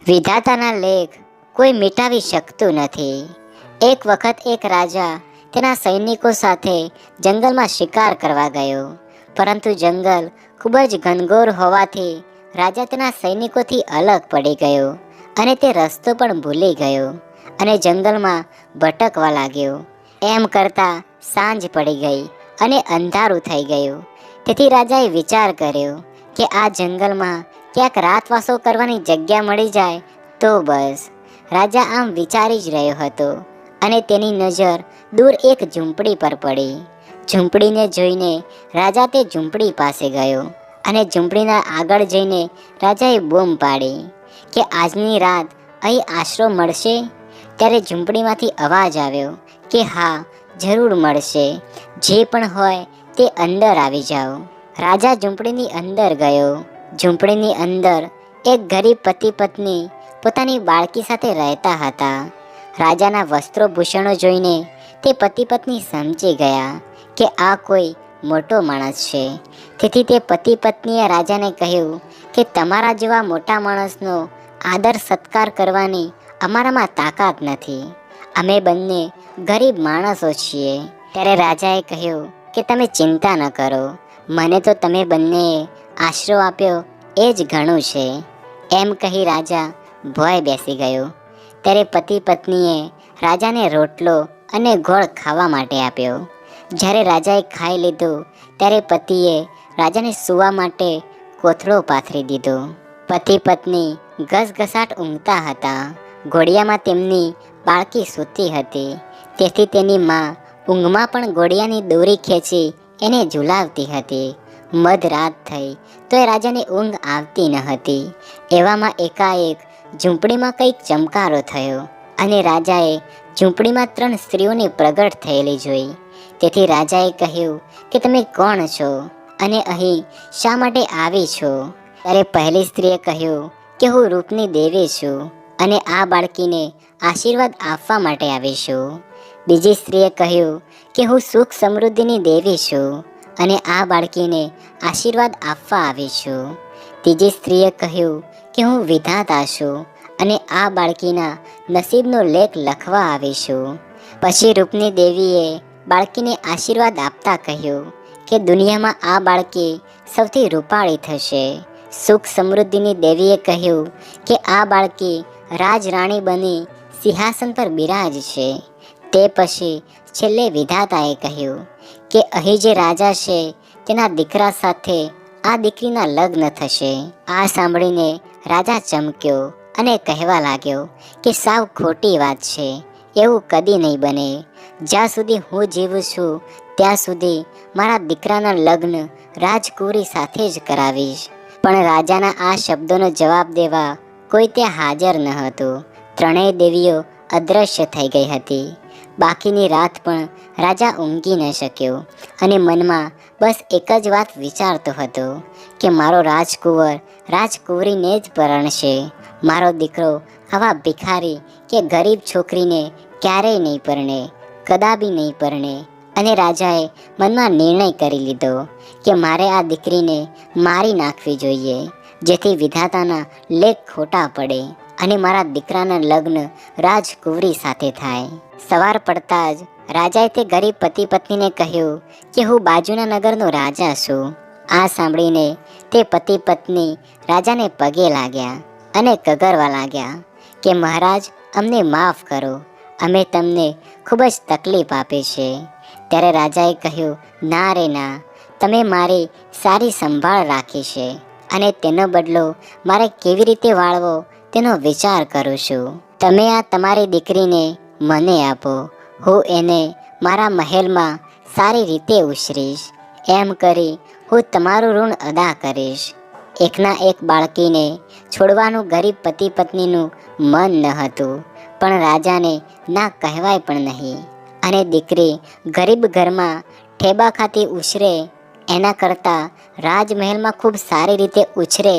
વિધાતાના લેખ કોઈ મિટાવી શકતું નથી. એક વખત એક રાજા તેના સૈનિકો સાથે જંગલમાં શિકાર કરવા ગયો, પરંતુ જંગલ ખૂબ જ ઘનઘોર હોવાથી રાજા તેના સૈનિકોથી અલગ પડી ગયો અને તે રસ્તો પણ ભૂલી ગયો અને જંગલમાં ભટકવા લાગ્યો. એમ કરતાં સાંજ પડી ગઈ અને અંધારું થઈ ગયું. તેથી રાજાએ વિચાર કર્યો કે આ જંગલમાં ક્યાંક રાતવાસો કરવાની જગ્યા મળી જાય તો બસ. રાજા આમ વિચારી જ રહ્યો હતો અને તેની નજર દૂર એક ઝૂંપડી પર પડી. ઝૂંપડીને જોઈને રાજા તે ઝૂંપડી પાસે ગયો અને ઝૂંપડીના આગળ જઈને રાજાએ બૂમ પાડી કે આજની રાત અહીં આશરો મળશે? ત્યારે ઝૂંપડીમાંથી અવાજ આવ્યો કે હા, જરૂર મળશે. જે પણ હોય તે અંદર આવી જાઓ. રાજા ઝૂંપડીની અંદર ગયો. ઝૂંપડીની અંદર એક ગરીબ પતિ પત્ની પોતાની બાળકી સાથે રહેતા હતા. રાજાના વસ્ત્રોભૂષણો જોઈને તે પતિ પત્ની સમજી ગયા કે આ કોઈ મોટો માણસ છે. તેથી તે પતિ પત્નીએ રાજાને કહ્યું કે તમારા જેવા મોટા માણસનો આદર સત્કાર કરવાની અમારામાં તાકાત નથી. અમે બંને ગરીબ માણસો છીએ. ત્યારે રાજાએ કહ્યું કે તમે ચિંતા ન કરો, મને તો તમે બંનેએ આશરો આપ્યો એ જ ઘણું છે. એમ કહી રાજા ભોંય બેસી ગયો. ત્યારે પતિ પત્નીએ રાજાને રોટલો અને ગોળ ખાવા માટે આપ્યો. જ્યારે રાજાએ ખાઈ લીધું ત્યારે પતિએ રાજાને સૂવા માટે કોથળો પાથરી દીધો. પતિ પત્ની ઘસઘસાટ ઊંઘતા હતા. ઘોડિયામાં તેમની બાળકી સૂતી હતી. તેથી તેની મા ઊંઘમાં પણ ઘોડિયાની દોરી ખેંચી એને ઝુલાવતી હતી. મધરાત થઈ તોય રાજાને ઊંઘ આવતી ન હતી. એવામાં એકાએક ઝૂંપડીમાં કંઈક ચમકારો થયો અને રાજાએ ઝૂંપડીમાં 3 સ્ત્રીઓની પ્રગટ થયેલી જોઈ. તેથી રાજાએ કહ્યું કે તમે કોણ છો અને અહીં શા માટે આવી છો? ત્યારે પહેલી સ્ત્રીએ કહ્યું કે હું રૂપની દેવી છું અને આ બાળકીને આશીર્વાદ આપવા માટે આવી છું. બીજી સ્ત્રીએ કહ્યું કે હું સુખ સમૃદ્ધિની દેવી છું અને આ બાળકીને આશીર્વાદ આપવા આવી છું. ત્રીજી સ્ત્રીએ કહ્યું કે હું વિધાતા છું અને આ બાળકીના નસીબનો લેખ લખવા આવી છું. પછી રૂપની દેવીએ બાળકીને આશીર્વાદ આપતા કહ્યું કે દુનિયામાં આ બાળકી સૌથી રૂપાળી થશે. સુખ સમૃદ્ધિની દેવીએ કહ્યું કે આ બાળકી રાજરાણી બની સિંહાસન પર બિરાજશે. તે પછી છેલ્લે વિધાતાએ કહ્યું કે અહીં જે રાજા છે તેના દીકરા સાથે આ દીકરીના લગ્ન થશે. આ સાંભળીને રાજા ચમક્યો અને કહેવા લાગ્યો કે સાવ ખોટી વાત છે, એવું કદી નહીં બને. જ્યાં સુધી હું જીવું છું ત્યાં સુધી મારા દીકરાના લગ્ન રાજકુંવરી સાથે જ કરાવીશ. પણ રાજાના આ શબ્દોનો જવાબ દેવા કોઈ ત્યાં હાજર ન હતું. ત્રણેય દેવીઓ અદૃશ્ય થઈ ગઈ હતી. બાકીની રાત પણ રાજા ઊંઘી ન શક્યો અને મનમાં બસ એક જ વાત વિચારતો હતો કે મારો રાજકુંવર રાજકુંવરીને જ પરણશે. મારો દીકરો આવા ભિખારી કે ગરીબ છોકરીને ક્યારેય નહીં પરણે, કદાપી નહીં પરણે. અને રાજાએ મનમાં નિર્ણય કરી લીધો કે મારે આ દીકરીને મારી નાખવી જોઈએ, જેથી વિધાતાના લેખ ખોટા પડે અને મારા દીકરાના લગ્ન રાજકુંવરી સાથે થાય. સવાર પડતા જ રાજાએ તે ગરીબ પતિ પત્નીને કહ્યું કે હું બાજુના નગરનો રાજા છું. આ સાંભળીને તે પતિ પત્ની રાજાને પગે લાગ્યા અને કગરવા લાગ્યા કે મહારાજ, અમને માફ કરો, અમે તમને ખૂબ જ તકલીફ આપી છે. ત્યારે રાજાએ કહ્યું, ના રે ના, તમે મારી સારી સંભાળ રાખી છે અને તેનો બદલો મારે કેવી રીતે વાળવો તેનો વિચાર કરું છું. તમે આ તમારી દીકરીને મને આપો, હું એને મારા મહેલમાં સારી રીતે ઉછરીશ. એમ કરી હું તમારું ઋણ અદા કરીશ. એકના એક બાળકીને છોડવાનું ગરીબ પતિ પત્નીનું મન ન હતું, પણ રાજાને ના કહેવાય પણ નહીં. અને દીકરી ગરીબ ઘરમાં ઠેબા ખાતી ઉછરે એના કરતાં રાજમહેલમાં ખૂબ સારી રીતે ઉછરે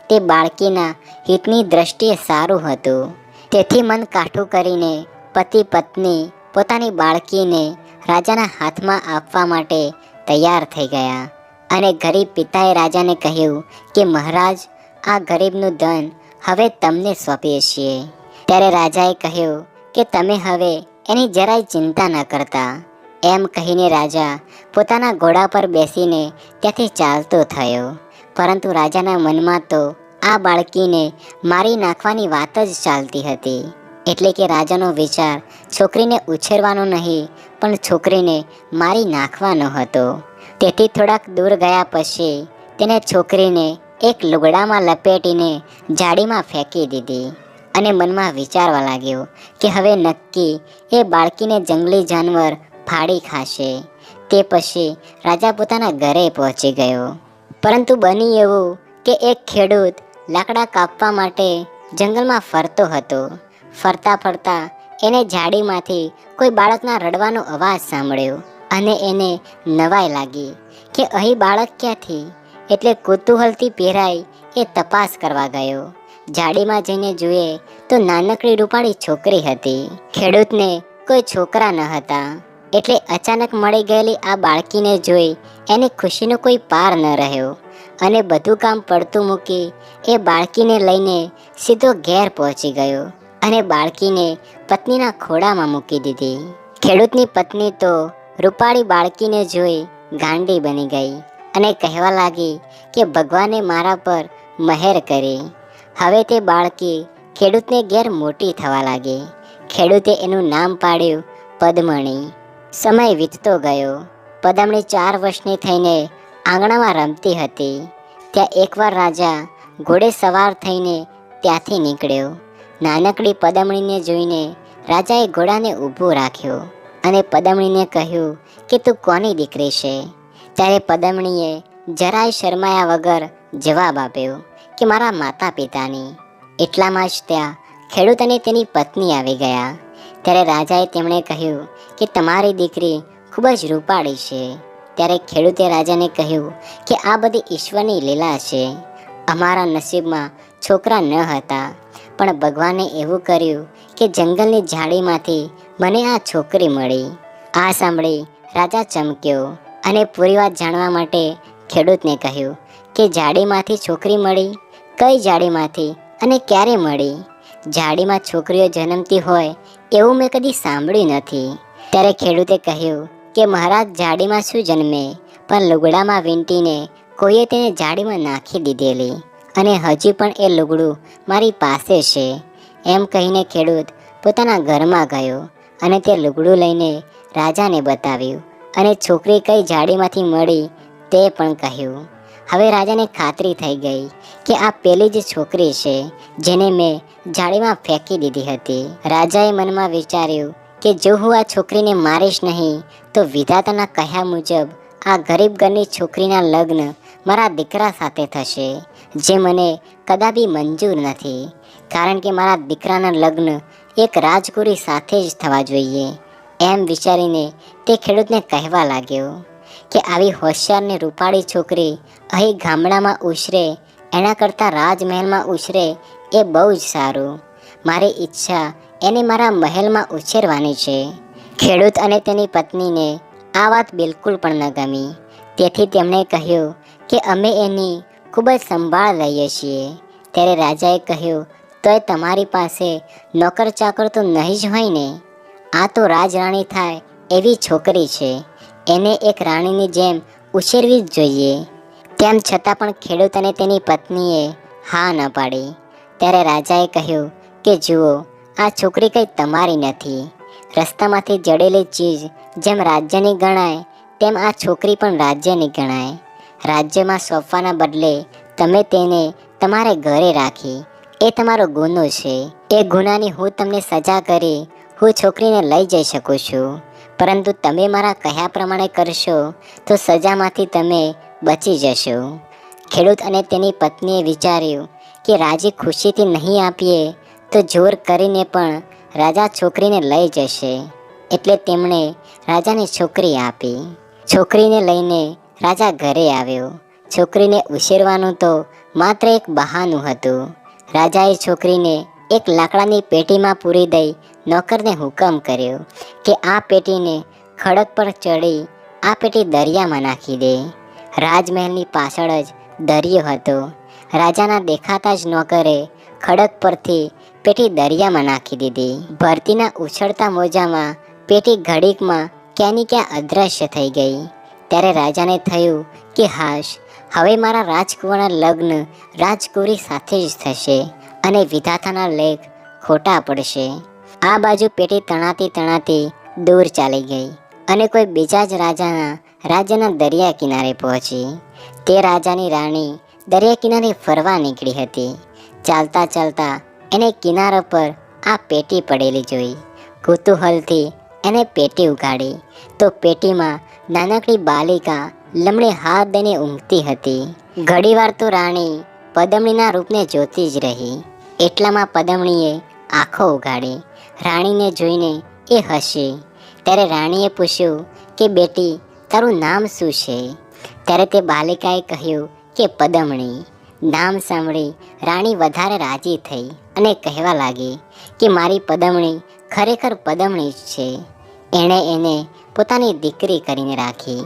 તે બાળકીના હિતની દ્રષ્ટિએ સારું હતું. તેથી મન કાઠું કરીને પતિ પત્ની પોતાની બાળકીને રાજાના હાથમાં આપવા માટે તૈયાર થઈ ગયા. અને ગરીબ પિતાએ રાજાને કહ્યું કે મહારાજ, આ ગરીબનું ધન હવે તમને સોંપીએ છીએ. ત્યારે રાજાએ કહ્યું કે તમે હવે એની જરાય ચિંતા ન કરતા. એમ કહીને રાજા પોતાના ઘોડા પર બેસીને ત્યાંથી ચાલતો થયો. પરંતુ રાજાના મનમાં તો આ બાળકીને મારી નાખવાની વાત જ ચાલતી હતી. એટલે કે રાજાનો વિચાર છોકરીને ઉછેરવાનો નહીં, પણ છોકરીને મારી નાખવાનો હતો. તેથી થોડાક દૂર ગયા પછી તેને છોકરીને એક લુગડામાં લપેટીને જાળીમાં ફેંકી દીધી અને મનમાં વિચારવા લાગ્યો કે હવે નક્કી એ બાળકીને જંગલી જાનવર ફાડી ખાશે. તે પછી રાજા પોતાના ઘરે પહોંચી ગયો. પરંતુ બની એવું કે એક ખેડૂત લાકડા કાપવા માટે જંગલમાં ફરતો હતો. ફરતા ફરતા એને ઝાડીમાંથી કોઈ બાળકના રડવાનો અવાજ સાંભળ્યો અને એને નવાઈ લાગી કે અહીં બાળક ક્યાંથી. એટલે કુતૂહલથી પહેરાઈ એ તપાસ કરવા ગયો. ઝાડીમાં જઈને જુએ તો નાનકડી રૂપાળી છોકરી હતી. ખેડૂતને કોઈ છોકરા ન હતા, એટલે અચાનક મળી ગયેલી આ બાળકીને જોઈ એની ખુશીનો કોઈ પાર ન રહ્યો અને બધું કામ પડતું મૂકી એ બાળકીને લઈને સીધો ઘેર પહોંચી ગયો અને બાળકીને પત્નીના ખોળામાં મૂકી દીધી. ખેડૂતની પત્ની તો રૂપાળી બાળકીને જોઈ ગાંડી બની ગઈ અને કહેવા લાગી કે ભગવાને મારા પર મહેર કરી. હવે તે બાળકી ખેડૂતને ઘેર મોટી થવા લાગી. ખેડૂતે એનું નામ પાડ્યું પદ્મણી. સમય વીતતો ગયો. પદ્મણી 4 વર્ષની થઈને આંગણામાં રમતી હતી. ત્યાં એકવાર રાજા ઘોડે સવાર થઈને ત્યાંથી નીકળ્યો. નાનકડી પદ્મણીને જોઈને રાજાએ ઘોડાને ઊભો રાખ્યો અને પદ્મણીને કહ્યું કે તું કોની દીકરી છે? ત્યારે પદ્મણીએ જરાય શરમાયા વગર જવાબ આપ્યો કે મારા માતા પિતાની. એટલામાં જ ત્યાં ખેડૂત અને તેની પત્ની આવી ગયા. ત્યારે રાજાએ તેમણે કહ્યું કે તમારી દીકરી ખૂબ જ રૂપાળી છે. ત્યારે ખેડૂતે રાજાને કહ્યું કે આ બધી ઈશ્વરની લીલા છે. અમારા નસીબમાં છોકરા ન હતા, પણ ભગવાને એવું કર્યું કે જંગલની ઝાડીમાંથી મને આ છોકરી મળી. આ સાંભળી રાજા ચમક્યો અને પૂરી વાત જાણવા માટે ખેડૂતને કહ્યું કે ઝાડીમાંથી છોકરી મળી? કઈ ઝાડીમાંથી અને ક્યારે મળી? ઝાડીમાં છોકરીઓ જન્મતી હોય એવું મેં કદી સાંભળ્યું નથી. ત્યારે ખેડૂતે કહ્યું કે મહારાજ, ઝાડીમાં શું જન્મે, પણ લુગડામાં વીંટીને કોઈએ તેને ઝાડીમાં નાખી દીધેલી અને હજી પણ એ લુગડું મારી પાસે છે. એમ કહીને ખેડૂત પોતાના ઘરમાં ગયો અને તે લુગડું લઈને રાજાને બતાવ્યું અને છોકરી કઈ ઝાડીમાંથી મળી તે પણ કહ્યું. હવે રાજાને ખાતરી થઈ ગઈ કે આ પેલી જ છોકરી છે જેને મેં ઝાડીમાં ફેંકી દીધી હતી. રાજાએ મનમાં વિચાર્યું કે જો હું આ છોકરીને મારીશ નહીં તો વિધાતાના કહ્યા મુજબ આ ગરીબ ઘરની છોકરીના લગ્ન મારા દીકરા સાથે થશે, જે મને કદાપી મંજૂર નથી. કારણ કે મારા દીકરાના લગ્ન એક રાજકુરી સાથે જ થવા જોઈએ. એમ વિચારીને તે ખેડૂતને કહેવા લાગ્યો કે આવી હોશિયાર ને રૂપાળી છોકરી અહીં ગામડામાં ઉછરે એના કરતાં રાજમહેલમાં ઉછરે એ બહુ જ સારું. મારી ઈચ્છા એને મારા મહેલમાં ઉછેરવાની છે. ખેડૂત અને તેની પત્નીને આ વાત બિલકુલ પણ ન ગમી. તેથી તેમણે કહ્યું કે અમે એની ખૂબ જ સંભાળ લઈએ છીએ. ત્યારે રાજાએ કહ્યું, તોય તમારી પાસે નોકર ચાકર તો નહીં જ હોય ને? આ તો રાજરાણી થાય એવી છોકરી છે. એને એક રાણીની જેમ ઉછેરવી જ જોઈએ. તેમ છતાં પણ ખેડૂત અને તેની પત્નીએ હા ન પાડી. ત્યારે રાજાએ કહ્યું કે જુઓ, આ છોકરી કંઈ તમારી નથી. રસ્તામાંથી જડેલી ચીજ જેમ રાજ્યની ગણાય તેમ આ છોકરી પણ રાજ્યની ગણાય. રાજ્યમાં સોંપવાના બદલે તમે તેને તમારે ઘરે રાખી, એ તમારો ગુનો છે. એ ગુનાની હું તમને સજા કરી હું છોકરીને લઈ જઈ શકું છું, પરંતુ તમે મારા કહ્યા પ્રમાણે કરશો તો સજામાંથી તમે બચી જશો. ખેડૂત અને તેની પત્નીએ વિચાર્યું કે રાજી ખુશીથી નહીં આપીએ તો જોર કરીને પણ રાજા છોકરીને લઈ જશે. એટલે તેમણે રાજાને છોકરી આપી. છોકરીને લઈને રાજા ઘરે આવ્યો. છોકરીને ઉછેરવાનું તો માત્ર એક બહાનું હતું. રાજાએ છોકરીને એક લાકડાની પેટીમાં પૂરી દઈ નોકરને હુકમ કર્યો કે આ પેટીને ખડક પર ચડી આ પેટી દરિયામાં નાખી દે. રાજમહેલની પાછળ જ દરિયો હતો. રાજાના દેખાતા જ નોકરે ખડક પરથી પેટી દરિયામાં નાખી દીધી. ભરતીના ઉછળતા મોજામાં પેટી ઘડીકમાં ક્યાંની ક્યાં અદ્રશ્ય થઈ ગઈ. ત્યારે રાજાને થયું કે હાશ, હવે મારા રાજકુંવરના લગ્ન રાજકુંવરી સાથે જ થશે અને વિધાતાના લેખ ખોટા પડશે. આ બાજુ પેટી તણાતી તણાતી દૂર ચાલી ગઈ અને કોઈ બીજા જ રાજ્યના દરિયા કિનારે પહોંચી. તે રાજાની રાણી દરિયા કિનારે ફરવા નીકળી હતી. ચાલતા ચાલતા એને કિનારા પર આ પેટી પડેલી જોઈ. કુતૂહલથી એને પેટી ઉગાડી તો પેટીમાં નાનકડી બાલિકા લમણે હાથ દઈને ઊંઘતી હતી. ઘડીવાર તો રાણી પદમણીના રૂપને જોતી જ રહી. એટલામાં પદમણીએ આંખો ઉગાડી. રાણીને જોઈને એ હસી. ત્યારે રાણીએ પૂછ્યું કે બેટી, તારું નામ શું છે? ત્યારે તે બાલિકાએ કહ્યું કે પદમણી. નામ સાંભળી રાણી વધારે રાજી થઈ અને કહેવા લાગી કે મારી પદમણી ખરેખર પદમણી જ છે. એણે એને પોતાની દીકરી કરીને રાખી.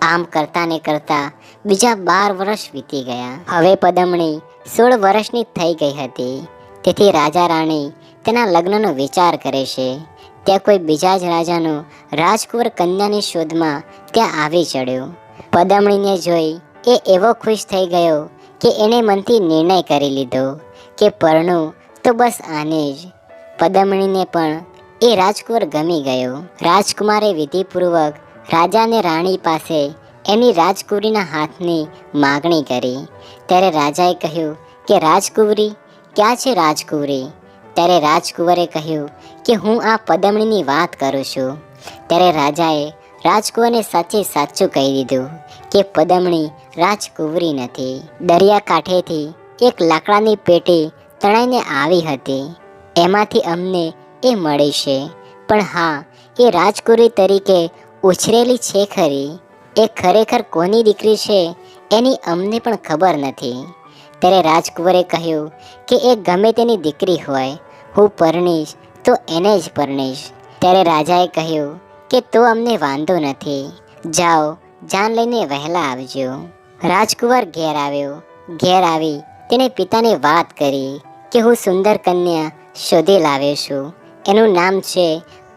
આમ કરતા ને કરતા બીજા 12 વર્ષ વીતી ગયા. હવે પદમણી 16 વર્ષની થઈ ગઈ હતી. તેથી રાજા રાણી તેના લગ્નનો વિચાર કરે છે. ત્યાં કોઈ બીજા જ રાજાનો રાજકુંવર કન્યાની શોધમાં ત્યાં આવી ચડ્યો. પદમણીને જોઈ એ એવો ખુશ થઈ ગયો કે એણે મનથી નિર્ણય કરી લીધો કે પરણું તો બસ આને જ. પદમણીને પણ એ રાજકુંવર ગમી ગયો. રાજકુમારે વિધિપૂર્વક રાજા અને રાણી પાસે એની રાજકુંવરીના હાથની માગણી કરી. ત્યારે રાજાએ કહ્યું કે રાજકુંવરી ક્યાં છે રાજકુંવરી? ત્યારે રાજકુંવરે કહ્યું કે હું આ પદમણીની વાત કરું છું. ત્યારે રાજાએ રાજકુંવરને સાચું કહી દીધું કે પદમણી રાજકુંવરી નથી. દરિયા કાંઠેથી એક લાકડાની પેટી તણાઈને આવી હતી. એમાંથી અમને એ મળી છે, પણ હા, એ રાજકુંવરી તરીકે ઉછરેલી છે ખરી. એ ખરેખર કોની દીકરી છે એની અમને પણ ખબર નથી. ત્યારે રાજકુંવરે કહ્યું કે એ ગમે તેની દીકરી હોય, હું પરણીશ તો એને જ પરણીશ. ત્યારે રાજાએ કહ્યું કે તો અમને વાંધો નથી, જાઓ, જાન લઈને વહેલા આવજો. રાજકુંવર ઘેર આવ્યો. ઘેર આવી તેણે પિતાને વાત કરી કે હું સુંદર કન્યા શોધી લાવ્યો છું. એનું નામ છે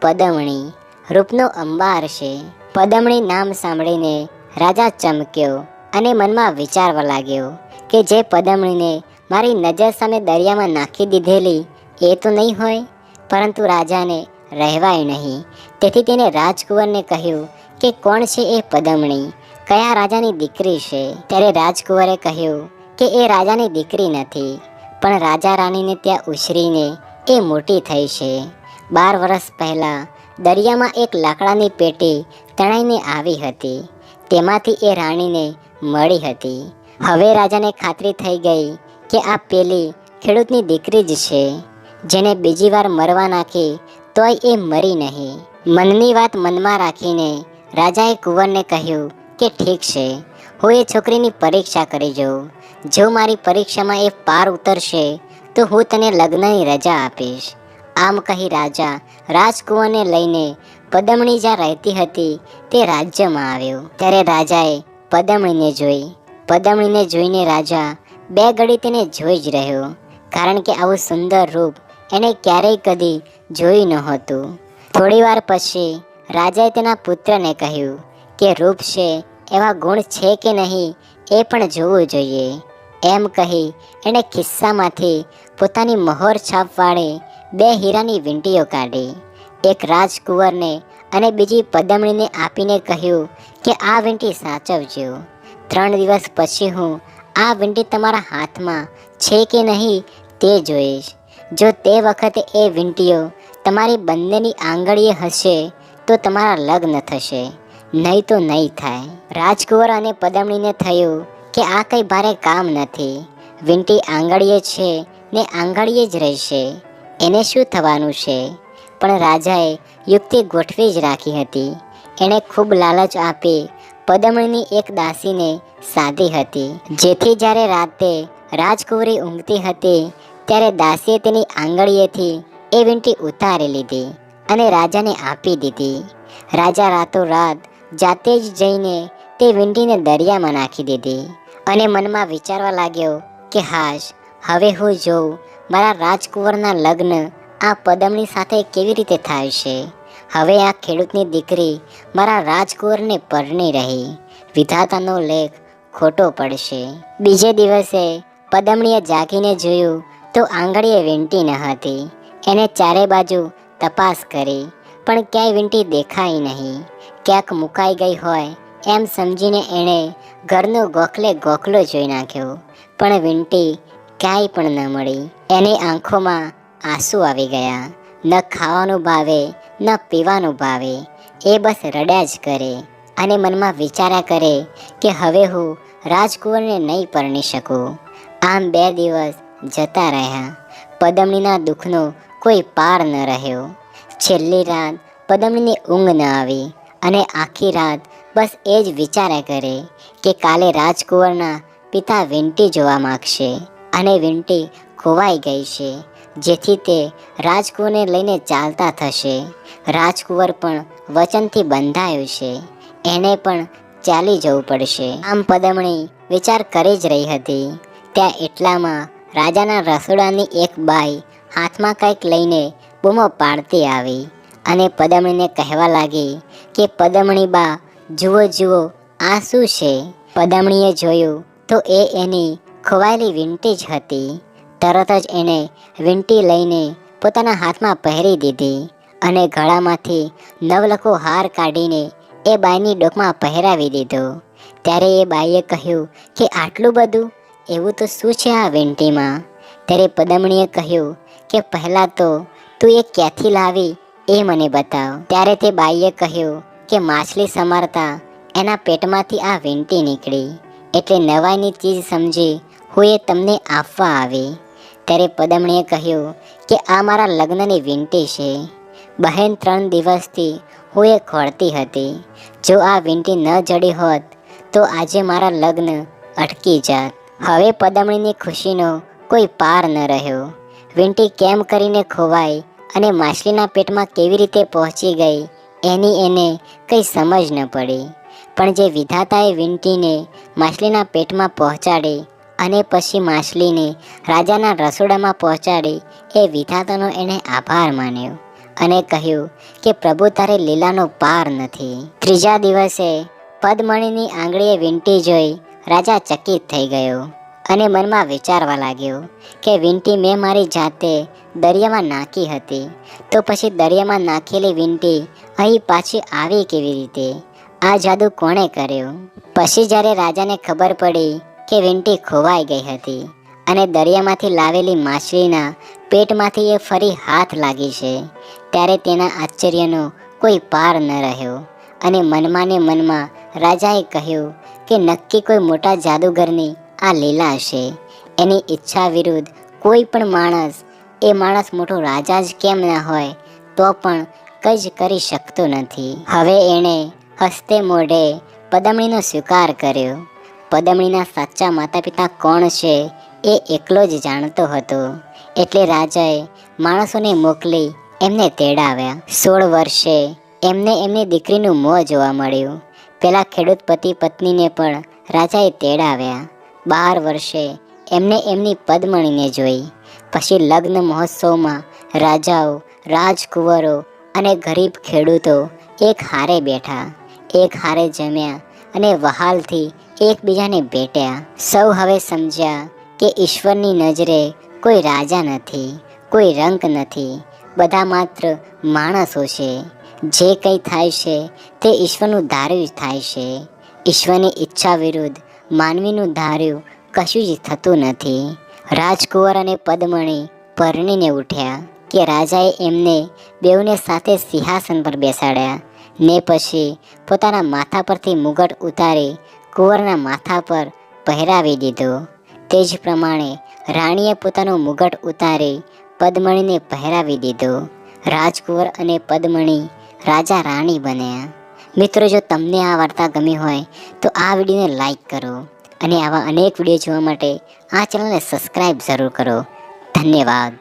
પદમણી. રૂપનો અંબાર છે. પદમણી નામ સાંભળીને રાજા ચમક્યો અને મનમાં વિચારવા લાગ્યો કે જે પદમણીને મારી નજર સામે દરિયામાં નાખી દીધેલી એ તો નહીં હોય. પરંતુ રાજાને રહેવાય નહીં. તેથી તેને રાજકુંવરને કહ્યું કે કોણ છે એ પદમણી, કયા રાજાની દીકરી છે? ત્યારે રાજકુંવરે કહ્યું કે એ રાજાની દીકરી નથી, પણ રાજા રાણીને ત્યાં ઉછરીને એ મોટી થઈ છે. 12 વર્ષ પહેલાં દરિયામાં એક લાકડાની પેટી તણાઈને આવી હતી. તેમાંથી એ રાણીને મળી હતી. હવે રાજાને ખાતરી થઈ ગઈ કે આ પેલી ખેડૂતની દીકરી જ છે, જેને બીજી વાર મરવા નાખી તોય એ મરી નહીં. મનની વાત મનમાં રાખીને રાજાએ કુંવરને કહ્યું કે ઠીક છે, હું એ છોકરીની પરીક્ષા કરી જોઉં. જો મારી પરીક્ષામાં એ પાર ઉતરશે તો હું તને લગ્નની રજા આપીશ. આમ કહી રાજા રાજકુંવરને લઈને પદમણી જ્યાં રહેતી હતી તે રાજ્યમાં આવ્યો. ત્યારે રાજાએ પદમણીને જોઈ. પદમણીને જોઈને રાજા 2 ઘડી તેને જોઈ જ રહ્યો, કારણ કે આવું સુંદર રૂપ એણે ક્યારેય કદી જોયું નહોતું. થોડી વાર પછી રાજાએ તેના પુત્રને કહ્યું કે રૂપ છે, એવા ગુણ છે કે નહીં એ પણ જોવું જોઈએ. એમ કહી એણે ખિસ્સામાંથી પોતાની મહોર છાપવાળી 2 હીરાની વીંટીઓ કાઢી. એક રાજકુંવરને અને બીજી પદમણીને આપીને કહ્યું કે આ વીંટી સાચવજો. 3 દિવસ પછી હું આ વીંટી તમારા હાથમાં છે કે નહીં તે જોઈશ. જો તે વખતે એ વીંટીઓ તમારી બંનેની આંગળીએ હશે તો તમારા લગ્ન થશે, નહીં તો નહીં થાય. રાજકુંવર અને પદમણીને થયું કે આ કંઈ ભારે કામ નથી. વીંટી આંગળીએ છે ને આંગળીએ જ રહેશે, એને શું થવાનું છે? પણ રાજાએ યુક્તિ ગોઠવી જ રાખી હતી. એણે ખૂબ લાલચ આપી પદમણીની એક દાસીને સાધી હતી, જેથી જ્યારે રાતે રાજકુંવરી ઊંઘતી હતી ત્યારે દાસીએ તેની આંગળીએથી એ વીંટી ઉતારી લીધી અને રાજાને આપી દીધી. રાજા રાતોરાત જાતે જ જઈને તે વીંટીને દરિયામાં નાખી દીધી અને મનમાં વિચારવા લાગ્યો કે હાશ, હવે હું જોઉં મારા રાજકુંવરના લગ્ન આ પદમણી સાથે કેવી રીતે થાય છે? હવે આ ખેડૂતની દીકરી મારા રાજકુંવરને પરણી રહી, વિધાતાનો લેખ ખોટો પડશે. બીજે દિવસે પદમણીએ જાગીને જોયું તો આંગળીએ વીંટી ન હતી. એને ચારે બાજુ તપાસ કરી પણ ક્યાંય વીંટી દેખાઈ નહીં. ક્યાંક મુકાઈ ગઈ હોય એમ સમજીને એણે ઘરનો ગોખલો જોઈ નાખ્યો, પણ વીંટી ક્યાંય પણ ન મળી. એની આંખોમાં આંસુ આવી ગયા. ન ખાવાનું ભાવે ન પીવાનું ભાવે, એ બસ રડ્યા જ કરે અને મનમાં વિચાર્યા કરે કે હવે હું રાજકુંવરને નહીં પરણી શકું. આમ 2 દિવસ જતા રહ્યા. પદમણીના દુઃખનો કોઈ પાર ન રહ્યો. છેલ્લી રાત પદમણીની ઊંઘ ન આવી અને આખી રાત બસ એ જ વિચાર્યા કરે કે કાલે રાજકુંવરના પિતા વીંટી જોવા માગશે અને વીંટી ખોવાઈ ગઈ છે, જેથી તે રાજકુંવરને લઈને ચાલતા થશે. રાજકુંવર પણ વચનથી બંધાયું છે, એને પણ ચાલી જવું પડશે. આમ પદમણી વિચાર કરી જ રહી હતી. ત્યાં એટલામાં રાજાના રસોડાની એક બાઈ હાથમાં કંઈક લઈને બૂમો પાડતી આવી અને પદમણીને કહેવા લાગી કે પદમણી બા, જુઓ જુઓ, આ શું છે? પદમણીએ જોયું તો એ એની ખોવાયેલી વીંટી જ હતી. તરત જ એણે વીંટી લઈને પોતાના હાથમાં પહેરી દીધી અને ગળામાંથી નવલખો હાર કાઢીને એ બાઈની ડોકમાં પહેરાવી દીધો. ત્યારે એ બાઈએ કહ્યું કે આટલું બધું, એવું તો શું છે આ વીંટીમાં? ત્યારે પદમણીએ કહ્યું કે પહેલાં તો તું એ ક્યાંથી લાવી એ મને બતાવ. ત્યારે તે બાઈએ કહ્યું કે માછલી સમારતા એના પેટમાંથી આ વીંટી નીકળી, એટલે નવાઈની ચીજ સમજી હું એ તમને આપવા આવી. ત્યારે પદમણીએ કહ્યું કે આ મારા લગ્નની વીંટી છે. બહેન 3 દિવસથી હું એ ખોળતી હતી. જો આ વીંટી ન જડી હોત તો આજે મારા લગ્ન અટકી જાત. હવે પદમણીની ખુશીનો કોઈ પાર ન રહ્યો. વીંટી કેમ કરીને ખોવાઈ અને માછલીના પેટમાં કેવી રીતે પહોંચી ગઈ એની એને કંઈ સમજ ન પડી. પણ જે વિધાતાએ વીંટીને માછલીના પેટમાં પહોંચાડી અને પછી માછલીને રાજાના રસોડામાં પહોંચાડી, એ વિધાતાનો એણે આભાર માન્યો અને કહ્યું કે પ્રભુ, તારે લીલાનો પાર નથી. ત્રીજા દિવસે પદમણીની આંગળીએ વીંટી જોઈ રાજા ચકિત થઈ ગયો અને મનમાં વિચારવા લાગ્યો કે વીંટી મેં મારી જાતે દરિયામાં નાખી હતી, તો પછી દરિયામાં નાખેલી વીંટી અહીં પાછી આવી કેવી રીતે? આ જાદુ કોણે કર્યો? પછી જ્યારે રાજાને ખબર પડી કે વીંટી ખોવાઈ ગઈ હતી અને દરિયામાંથી લાવેલી માછલીના પેટમાંથી એ ફરી હાથ લાગી છે, ત્યારે તેના આશ્ચર્યનો કોઈ પાર ન રહ્યો અને મનમાં ને મનમાં રાજાએ કહ્યું કે નક્કી કોઈ મોટા જાદુગરની આ લીલા છે. એની ઈચ્છા વિરુદ્ધ કોઈ પણ માણસ મોટો રાજા જ કેમ ના હોય તો પણ કંઈ જ કરી શકતો નથી. હવે એણે હસતે મોઢે પદમણીનો સ્વીકાર કર્યો. પદમણીના સાચા માતા પિતા કોણ છે એ એકલો જ જાણતો હતો, એટલે રાજાએ માણસોને મોકલી એમને તેડાવ્યા. 16 વર્ષે એમને એમની દીકરીનું મોં જોવા મળ્યું. પેલા ખેડૂત પતિ પત્નીને પણ રાજાએ તેડાવ્યા. 12 વર્ષે એમને એમની પદમણીને જોઈ. પછી લગ્ન મહોત્સવમાં રાજાઓ, રાજકુંવરો અને ગરીબ ખેડૂતો એક હારે બેઠા, એક હારે જમ્યા અને વહાલથી એકબીજાને ભેટ્યા. સૌ હવે સમજ્યા કે ઈશ્વરની નજરે કોઈ રાજા નથી, કોઈ રંક નથી, બધા માત્ર માણસો છે. જે કંઈ થાય છે તે ઈશ્વરનું ધાર્યું જ થાય છે. ઈશ્વરની ઈચ્છા વિરુદ્ધ માનવીનું ધાર્યું કશું જ થતું નથી. રાજકુંવર અને પદમણી પરણીને ઉઠ્યા કે રાજાએ એમને બેઉને સાથે સિંહાસન પર બેસાડ્યા ને પછી પોતાના માથા પરથી મુગટ ઉતારી કુંવરના માથા પર પહેરાવી દીધો. તે જ પ્રમાણે રાણીએ પોતાનો મુગટ ઉતારી પદમણીને પહેરાવી દીધો. રાજકુંવર અને પદમણી રાજા રાણી બન્યા. મિત્રો, જો તમને આ વાર્તા ગમી હોય તો આ વિડીયોને લાઈક કરો અને આવા અનેક વિડીયો જોવા માટે આ ચેનલને સબસ્ક્રાઈબ જરૂર કરો. ધન્યવાદ.